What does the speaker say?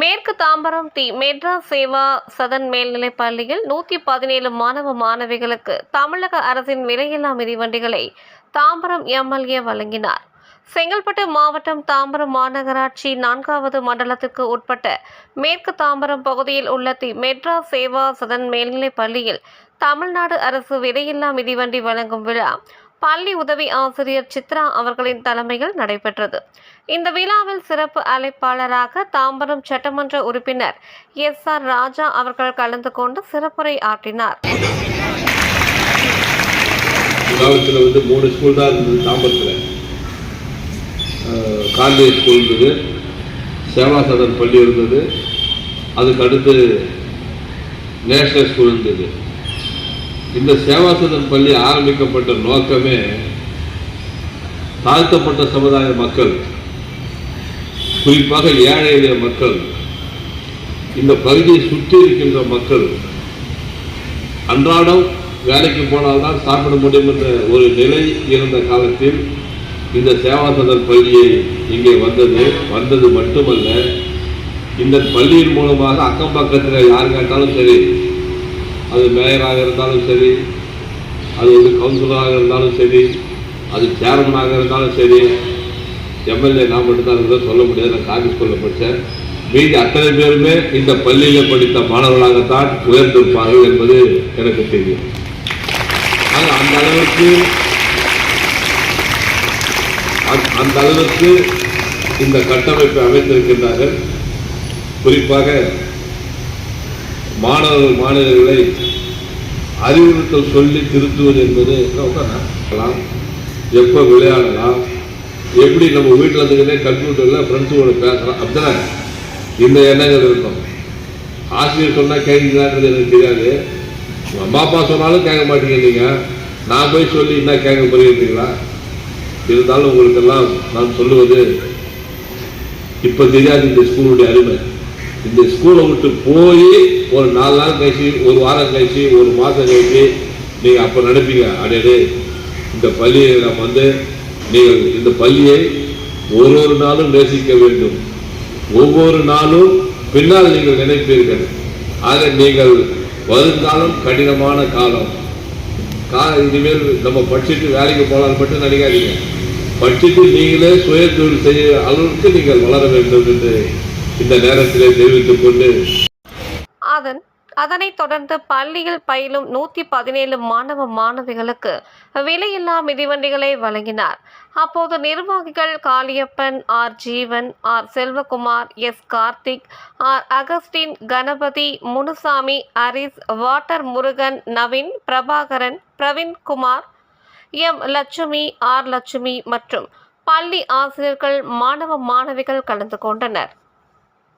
மேற்கு தாம்பரம் தி மெட்ராஸ் சேவா சதன் மேல்நிலைப் பள்ளியில் 117 மாணவ மாணவிகளுக்கு தமிழக அரசின் விலையில்லா மிதிவண்டிகளை தாம்பரம் எம்எல்ஏ வழங்கினார். செங்கல்பட்டு மாவட்டம் தாம்பரம் மாநகராட்சி 4வது மண்டலத்திற்கு உட்பட்ட மேற்கு தாம்பரம் பகுதியில் உள்ள தி மெட்ராஸ் சேவா சதன் மேல்நிலைப் பள்ளியில் தமிழ்நாடு அரசு விலையில்லா மிதிவண்டி வழங்கும் விழா பள்ளி உதவி ஆசிரியர் சித்ரா அவர்களின் தலைமையில் நடைபெற்றது. இந்த விழாவில் சிறப்பு அழைப்பாளராக தாம்பரம் சட்டமன்ற உறுப்பினர் எஸ்.ஆர். ராஜா அவர்கள் கலந்து கொண்டு சிறப்புரை ஆற்றினார். கான்வென்ட் ஸ்கூல் இருந்தது, சேவா சதன் பள்ளி இருந்தது, அதுக்கு அடுத்து நேஷனல் ஸ்கூல் இருந்தது. இந்த சேவா சதன் பள்ளி ஆரம்பிக்கப்பட்ட நோக்கமே தாழ்த்தப்பட்ட சமுதாய மக்கள், குறிப்பாக ஏழை எளிய மக்கள், இந்த பகுதியை சுற்றி இருக்கின்ற மக்கள் அன்றாடம் வேலைக்கு போனால்தான் சாப்பிட முடியும் என்ற ஒரு நிலை இருந்த காலத்தில் இந்த சேவா சதன் பள்ளியை இங்கே வந்தது மட்டுமல்ல, இந்த பள்ளியின் மூலமாக அக்கம் பக்கத்தில் யார் கேட்டாலும் சரி, அது மேயராக இருந்தாலும் சரி, அது கவுன்சிலராக இருந்தாலும் சரி, அது சேர்மனாக இருந்தாலும் சரி, எம்எல்ஏ நான் மட்டும்தான் இருந்தால் சொல்ல முடியாது. நான் காலேஜ் ஸ்கூலில் படித்தேன். மீதி அத்தனை பேருமே இந்த பள்ளியில் படித்த மாணவர்களாகத்தான் உயர்ந்திருப்பார்கள் என்பது எனக்கு தெரியும். அந்த அளவுக்கு இந்த கட்டமைப்பை அமைத்திருக்கின்றார்கள். குறிப்பாக மாணவர்களை அறிவுறுத்தல் சொல்லி திருத்துவது என்பது எப்போ விளையாடலாம், எப்படி நம்ம வீட்டில் இருந்துக்கிட்டே கம்ப்யூட்டரில் ஃப்ரெண்ட்ஸோட பேசலாம், அப்படின்னா இந்த எண்ணங்கள் இருக்கும். ஆசிரியர் சொன்னால் கேட்குறான்றது எனக்கு தெரியாது. அம்மா அப்பா சொன்னாலும் கேட்க மாட்டேங்கிறீங்க, நான் போய் சொல்லி என்ன கேட்க போறீங்களா? இருந்தாலும் உங்களுக்கெல்லாம் நான் சொல்லுவது, இப்போ தெரியாது இந்த ஸ்கூலுடைய அருமை. இந்த ஸ்கூலை விட்டு போய் ஒரு 4 நாள் கழிச்சு, ஒரு வாரம் கழிச்சு, ஒரு மாதம் கழிச்சு நீங்கள் அப்போ நினைப்பீங்க, அடையே இந்த பள்ளியை நம்ம நீங்கள் இந்த பள்ளியை ஒரு நாளும் நேசிக்க வேண்டும், ஒவ்வொரு நாளும் பின்னால் நீங்கள் நினைப்பீர்கள். ஆக நீங்கள் வருங்காலம் கடினமான காலம். இனிமேல் நம்ம படிச்சுட்டு வேலைக்கு போகலான்னு மட்டும் நினைக்காதீங்க. படிச்சுட்டு நீங்களே சுய தொழில் செய்ய அளவுக்கு நீங்கள் வளர வேண்டும் என்று இந்த நேரத்திலே தெரிவித்துக் கொண்டு, அதனைத் தொடர்ந்து பள்ளியில் பயிலும் 117 மாணவ மாணவிகளுக்கு விலையில்லா மிதிவண்டிகளை வழங்கினார். அப்போது நிர்வாகிகள் Kaliyappan, R. Jeevan, R. Selvakumar, S. Karthik, R. Augustine, Ganapathi, Munusamy, Haris, water Murugan, Naveen, Prabhakaran, Praveenkumar, M. Lakshmi, R. Lakshmi மற்றும் பள்ளி ஆசிரியர்கள், மாணவ மாணவிகள் கலந்து கொண்டனர்.